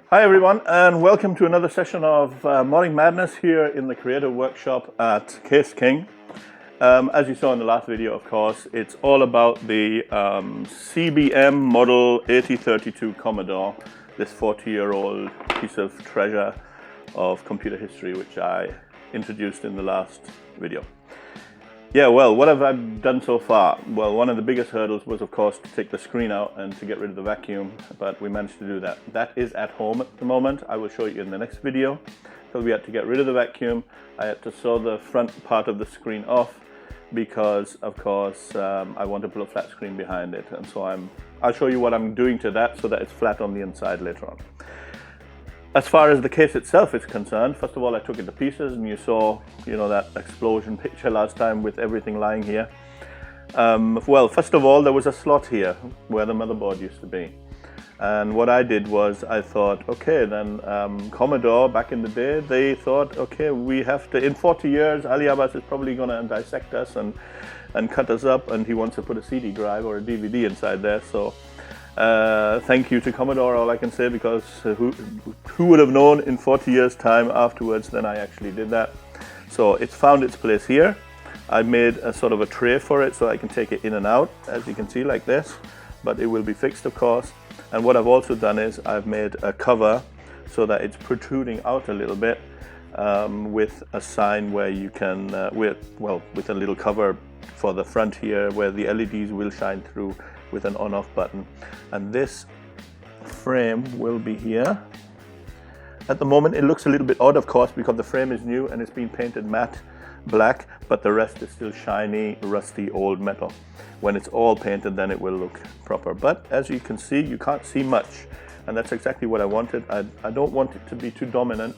Hi everyone, and welcome to another session of Modding Madness here in the Creative Workshop at Caseking. As you saw in the last video, of course, it's all about the CBM Model 8032 Commodore, this 40-year-old piece of treasure of computer history, which I introduced in the last video. Yeah, well, what have I done so far? Well, one of the biggest hurdles was, of course, to take the screen out and to get rid of the vacuum, but we managed to do that. That is at home at the moment. I will show you in the next video. So we had to get rid of the vacuum. I had to saw the front part of the screen off because, of course, I want to put a flat screen behind it. And so I'll show you what I'm doing to that so that it's flat on the inside later on. As far as the case itself is concerned, first of all, I took it to pieces, and you saw, that explosion picture last time with everything lying here. Well, first of all, there was a slot here where the motherboard used to be. And what I did was I thought, okay, then Commodore back in the day, they thought, okay, we have to, in 40 years, Ali Abbas is probably going to dissect us and cut us up, and he wants to put a CD drive or a DVD inside there. So thank you to Commodore, all I can say, because who would have known in 40 years time afterwards then I actually did that. So it's found its place here. I made a sort of a tray for it so I can take it in and out, as you can see, like this, but it will be fixed, of course. And what I've also done is I've made a cover so that it's protruding out a little bit with a sign where you can, with a little cover for the front here where the LEDs will shine through with an on-off button. And this frame will be here. At the moment it looks a little bit odd, of course, because the frame is new and it's been painted matte black, but the rest is still shiny, rusty old metal. When it's all painted, then it will look proper. But as you can see, you can't see much, and that's exactly what I wanted. I don't want it to be too dominant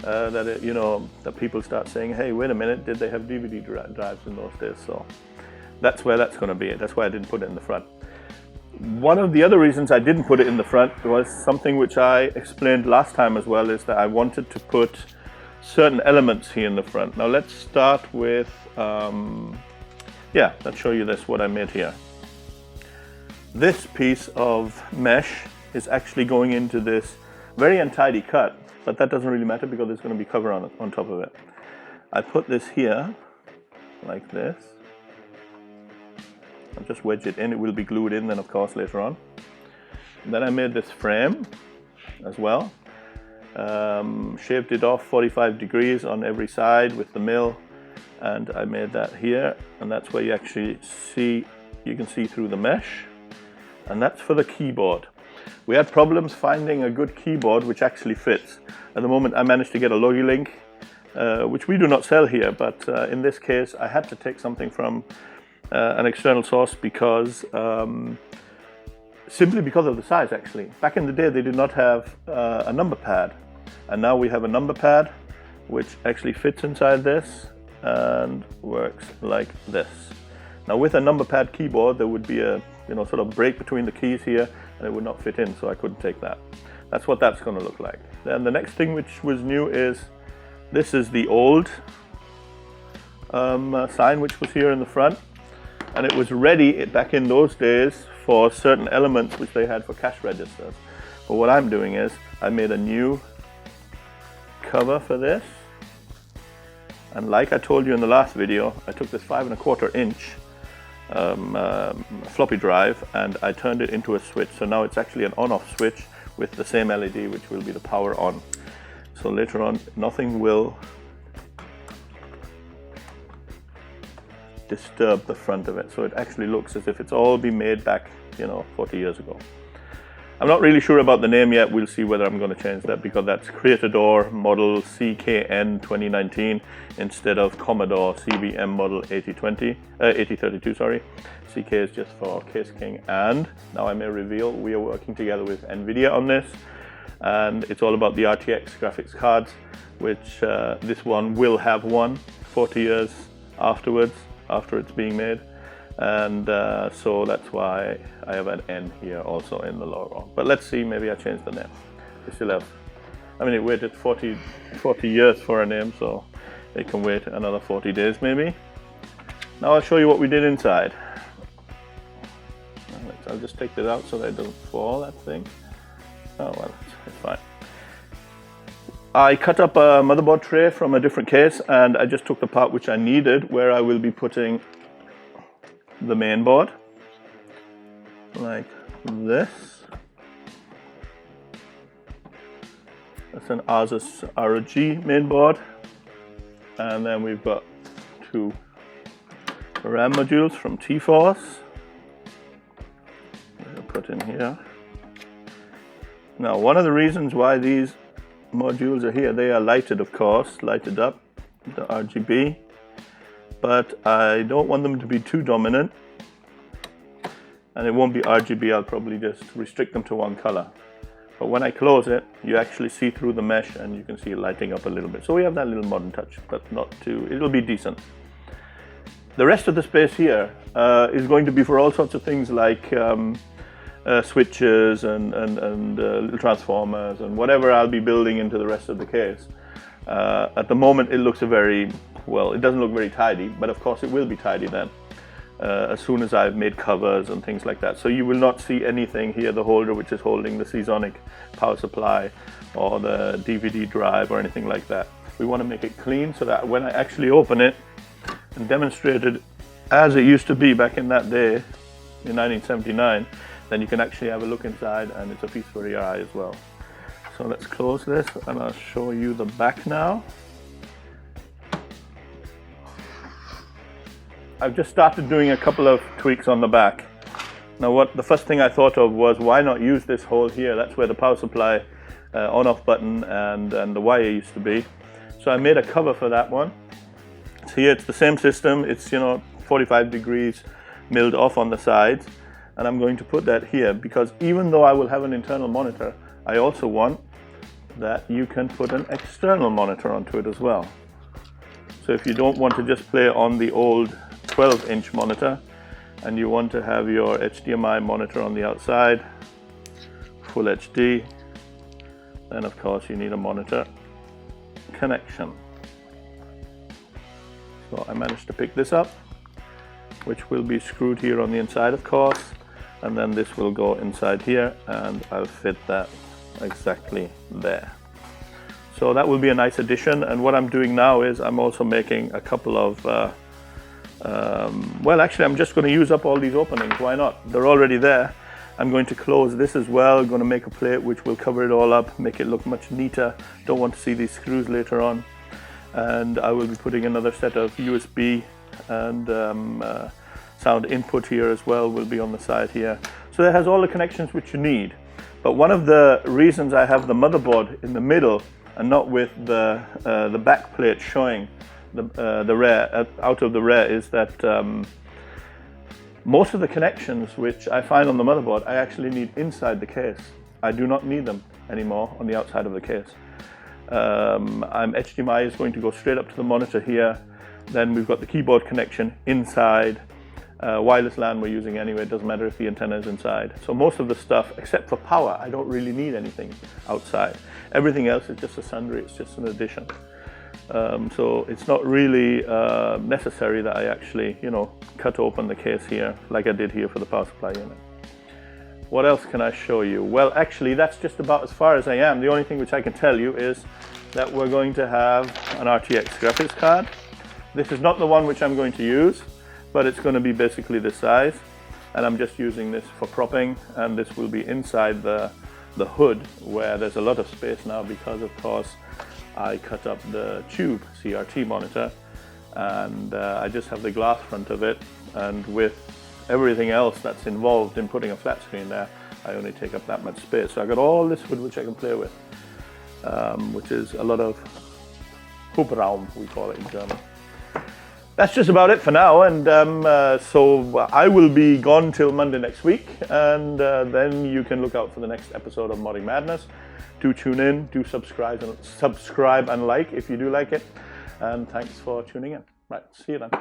that people start saying, hey, wait a minute, did they have DVD drives in those days? So that's where that's going to be. That's why I didn't put it in the front. One of the other reasons I didn't put it in the front was something which I explained last time as well, is that I wanted to put certain elements here in the front. Now let's start with, let's show you this, what I made here. This piece of mesh is actually going into this very untidy cut, but that doesn't really matter because there's going to be cover on top of it. I put this here, like this. I'll just wedge it in. It will be glued in then, of course, later on. And then I made this frame as well. Shaped it off 45 degrees on every side with the mill, and I made that here, and that's where you actually see, you can see through the mesh, and that's for the keyboard. We had problems finding a good keyboard which actually fits. At the moment I managed to get a Logilink, which we do not sell here, but in this case I had to take something from an external source because simply because of the size. Actually, back in the day they did not have a number pad, and now we have a number pad which actually fits inside this and works like this. Now with a number pad keyboard there would be a sort of break between the keys here, and it would not fit in, so I couldn't take that. That's what that's going to look like. Then the next thing which was new is this is the old sign which was here in the front. And it was ready back in those days for certain elements which they had for cash registers. But what I'm doing is I made a new cover for this. And like I told you in the last video, I took this 5¼ inch floppy drive and I turned it into a switch. So now it's actually an on-off switch with the same LED, which will be the power on. So later on, nothing will disturb the front of it, so it actually looks as if it's all been made back 40 years ago. I'm not really sure about the name yet. We'll see whether I'm going to change that, because that's CRE8ODORE Model CKN 2019 instead of Commodore CBM Model 8032, sorry. CK is just for Caseking. And now I may reveal, we are working together with NVIDIA on this, and it's all about the RTX graphics cards, which this one will have 40 years afterwards, after it's being made, and so that's why I have an N here also in the logo. But let's see, maybe I change the name. We still have, it waited 40 years for a name, so it can wait another 40 days maybe. Now I'll show you what we did inside. I'll just take this out so that it doesn't fall, that thing. Oh well, it's fine. I cut up a motherboard tray from a different case, and I just took the part which I needed, where I will be putting the main board, like this. That's an Asus ROG main board, and then we've got 2 RAM modules from T-Force. Put in here. Now, one of the reasons why these modules are here, they are lighted, of course, lighted up, the RGB, but I don't want them to be too dominant, and it won't be RGB. I'll probably just restrict them to one color. But when I close it, you actually see through the mesh, and you can see it lighting up a little bit. So we have that little modern touch, but not too, it'll be decent. The rest of the space here is going to be for all sorts of things like switches and little transformers and whatever I'll be building into the rest of the case. At the moment it looks it doesn't look very tidy, but of course it will be tidy then as soon as I've made covers and things like that. So you will not see anything here, the holder which is holding the Seasonic power supply or the DVD drive or anything like that. We want to make it clean so that when I actually open it and demonstrate it as it used to be back in that day in 1979, then you can actually have a look inside, and it's a feast for your eye as well. So let's close this, and I'll show you the back now. I've just started doing a couple of tweaks on the back. Now, the first thing I thought of was, why not use this hole here? That's where the power supply on-off button and the wire used to be. So I made a cover for that one. So here it's the same system. It's 45 degrees milled off on the sides. And I'm going to put that here because even though I will have an internal monitor, I also want that you can put an external monitor onto it as well. So if you don't want to just play on the old 12-inch monitor and you want to have your HDMI monitor on the outside, full HD, then of course you need a monitor connection. So I managed to pick this up, which will be screwed here on the inside, of course. And then this will go inside here, and I'll fit that exactly there. So that will be a nice addition. And what I'm doing now is I'm also making a couple of, well, actually I'm just going to use up all these openings. Why not? They're already there. I'm going to close this as well. I'm going to make a plate which will cover it all up, make it look much neater. Don't want to see these screws later on. And I will be putting another set of USB and sound input here as well, will be on the side here. So it has all the connections which you need. But one of the reasons I have the motherboard in the middle and not with the back plate showing the rear out of the rear is that most of the connections which I find on the motherboard I actually need inside the case. I do not need them anymore on the outside of the case. HDMI is going to go straight up to the monitor here. Then we've got the keyboard connection inside. Wireless LAN we're using anyway, it doesn't matter if the antenna is inside. So most of the stuff, except for power, I don't really need anything outside. Everything else is just a sundry, it's just an addition. So it's not really necessary that I actually, cut open the case here, like I did here for the power supply unit. What else can I show you? Well, actually, that's just about as far as I am. The only thing which I can tell you is that we're going to have an RTX graphics card. This is not the one which I'm going to use, but it's going to be basically this size, and I'm just using this for propping, and this will be inside the hood where there's a lot of space now because of course I cut up the tube CRT monitor, and I just have the glass front of it, and with everything else that's involved in putting a flat screen there, I only take up that much space. So I got all this wood which I can play with, which is a lot of Hubraum, we call it in German. That's just about it for now, and so I will be gone till Monday next week, and then you can look out for the next episode of Modding Madness. Do tune in, do subscribe and like if you do like it, and thanks for tuning in. Right, see you then.